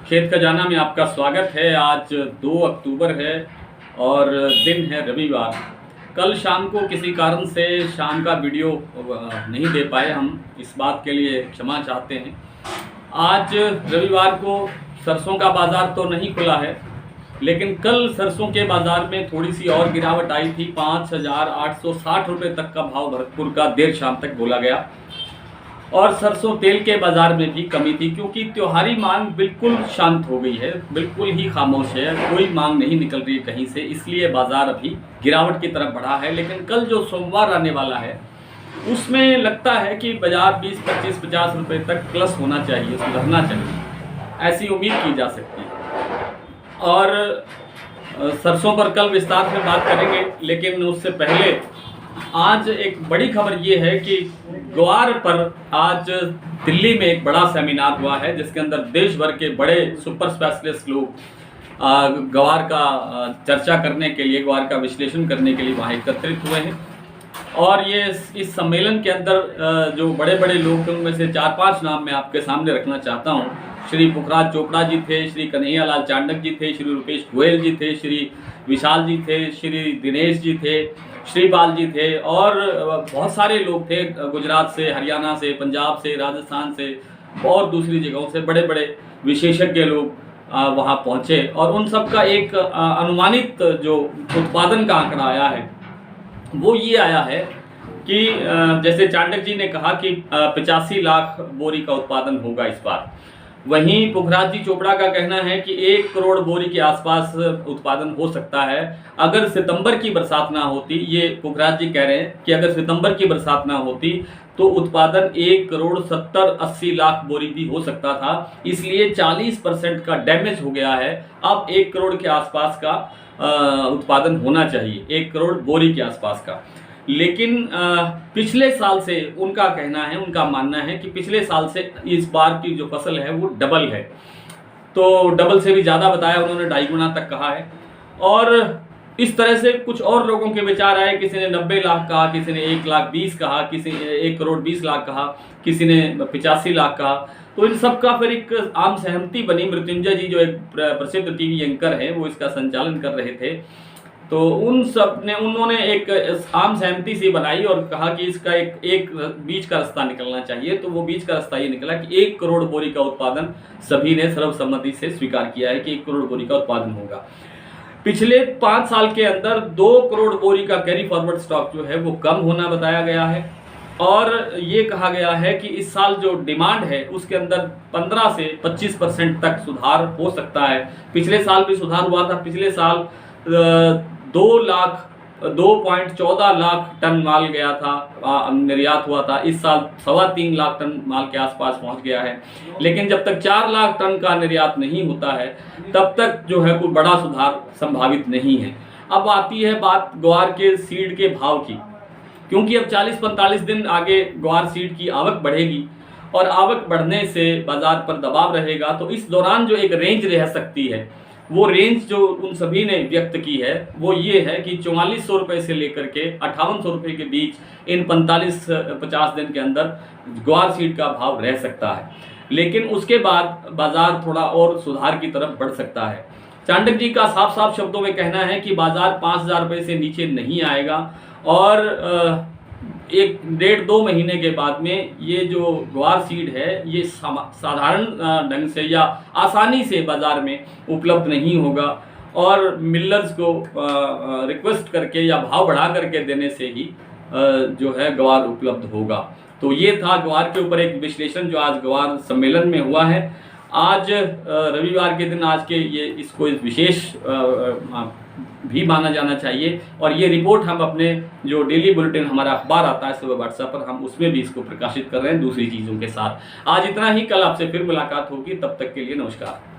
खेत खजाना में आपका स्वागत है। आज 2 अक्टूबर है और दिन है रविवार। कल शाम को किसी कारण से शाम का वीडियो नहीं दे पाए, हम इस बात के लिए क्षमा चाहते हैं। आज रविवार को सरसों का बाज़ार तो नहीं खुला है, लेकिन कल सरसों के बाज़ार में थोड़ी सी और गिरावट आई थी। 5,860 रुपये तक का भाव भरतपुर का देर शाम तक बोला गया और सरसों तेल के बाज़ार में भी कमी थी, क्योंकि त्योहारी मांग बिल्कुल शांत हो गई है, बिल्कुल ही खामोश है, कोई मांग नहीं निकल रही है कहीं से, इसलिए बाज़ार अभी गिरावट की तरफ बढ़ा है। लेकिन कल जो सोमवार आने वाला है उसमें लगता है कि बाज़ार 20, 25, 50 रुपये तक प्लस होना चाहिए, सुधरना चाहिए, ऐसी उम्मीद की जा सकती है। और सरसों पर कल विस्तार से बात करेंगे, लेकिन उससे पहले आज एक बड़ी खबर ये है कि ग्वार पर आज दिल्ली में एक बड़ा सेमिनार हुआ है, जिसके अंदर देश भर के बड़े सुपर स्पेशलिस्ट लोग ग्वार का चर्चा करने के लिए, ग्वार का विश्लेषण करने के लिए वहाँ एकत्रित हुए हैं। और ये इस सम्मेलन के अंदर जो बड़े बड़े लोग थे, उनमें से 4-5 नाम मैं आपके सामने रखना चाहता हूँ। श्री पुखराज चोपड़ा जी थे, श्री कन्हैयालाल चांडक जी थे, श्री रुपेश गोयल जी थे, श्री विशाल जी थे, श्री दिनेश जी थे, श्रीपाल जी थे और बहुत सारे लोग थे। गुजरात से, हरियाणा से, पंजाब से, राजस्थान से और दूसरी जगहों से बड़े बड़े विशेषज्ञ लोग वहाँ पहुँचे। और उन सब का एक अनुमानित जो उत्पादन का आंकड़ा आया है वो ये आया है कि जैसे चांडक जी ने कहा कि 85 लाख बोरी का उत्पादन होगा इस बार। वहीं पुखराज जी चोपड़ा का कहना है कि 1 करोड़ बोरी के आसपास उत्पादन हो सकता है अगर सितंबर की बरसात ना होती। ये पुखराज जी कह रहे हैं कि अगर सितंबर की बरसात ना होती तो उत्पादन 1 करोड़ 70-80 लाख बोरी भी हो सकता था। इसलिए 40% का डैमेज हो गया है। अब 1 करोड़ के आसपास का उत्पादन होना चाहिए, 1 करोड़ बोरी के आसपास का। लेकिन पिछले साल से उनका कहना है, उनका मानना है कि पिछले साल से इस बार की जो फसल है वो डबल है। तो डबल से भी ज़्यादा बताया उन्होंने, 2.5 गुना तक कहा है। और इस तरह से कुछ और लोगों के विचार आए, किसी ने 90 लाख कहा, किसी ने 1,20,000 कहा, किसी 1 करोड़ 20 लाख कहा, किसी ने 85 लाख कहा। तो इन सब का फिर एक आम सहमति बनी। मृत्युंजय जी जो एक प्रसिद्ध टीवी एंकर हैं, वो इसका संचालन कर रहे थे, तो उन्होंने एक आम सहमति सी बनाई और कहा कि इसका एक बीच का रास्ता निकलना चाहिए। तो वो बीच का रास्ता ये निकला कि 1 करोड़ बोरी का उत्पादन सभी ने सर्वसम्मति से स्वीकार किया है कि 1 करोड़ बोरी का उत्पादन होगा। पिछले 5 साल के अंदर 2 करोड़ बोरी का कैरी फॉरवर्ड स्टॉक जो है वो कम होना बताया गया है। और ये कहा गया है कि इस साल जो डिमांड है उसके अंदर 15 से 25% तक सुधार हो सकता है। पिछले साल भी सुधार हुआ था। पिछले साल 2.14 लाख टन माल गया था, निर्यात हुआ था। इस साल 3.25 लाख टन माल के आसपास पहुंच गया है। लेकिन जब तक 4 लाख टन का निर्यात नहीं होता है तब तक जो है कोई बड़ा सुधार संभावित नहीं है। अब आती है बात ग्वार के सीड के भाव की, क्योंकि अब 40-45 दिन आगे ग्वार सीड की आवक बढ़ेगी और आवक बढ़ने से बाजार पर दबाव रहेगा। तो इस दौरान जो एक रेंज रह सकती है, वो रेंज जो उन सभी ने व्यक्त की है वो ये है कि 4400 रुपये से लेकर के 5800 रुपये के बीच इन 45-50 दिन के अंदर ग्वार सीड का भाव रह सकता है। लेकिन उसके बाद बाजार थोड़ा और सुधार की तरफ बढ़ सकता है। चांडक जी का साफ साफ शब्दों में कहना है कि बाजार 5000 रुपये से नीचे नहीं आएगा और 1-1.5-2 महीने के बाद में ये जो ग्वार सीड है ये साधारण ढंग से या आसानी से बाज़ार में उपलब्ध नहीं होगा और मिलर्स को रिक्वेस्ट करके या भाव बढ़ा करके देने से ही जो है ग्वार उपलब्ध होगा। तो ये था ग्वार के ऊपर एक विश्लेषण जो आज ग्वार सम्मेलन में हुआ है। आज रविवार के दिन आज के ये इसको विशेष भी माना जाना चाहिए। और ये रिपोर्ट हम अपने जो डेली बुलेटिन हमारा अखबार आता है सुबह व्हाट्सएप पर, हम उसमें भी इसको प्रकाशित कर रहे हैं दूसरी चीज़ों के साथ। आज इतना ही, कल आपसे फिर मुलाकात होगी, तब तक के लिए नमस्कार।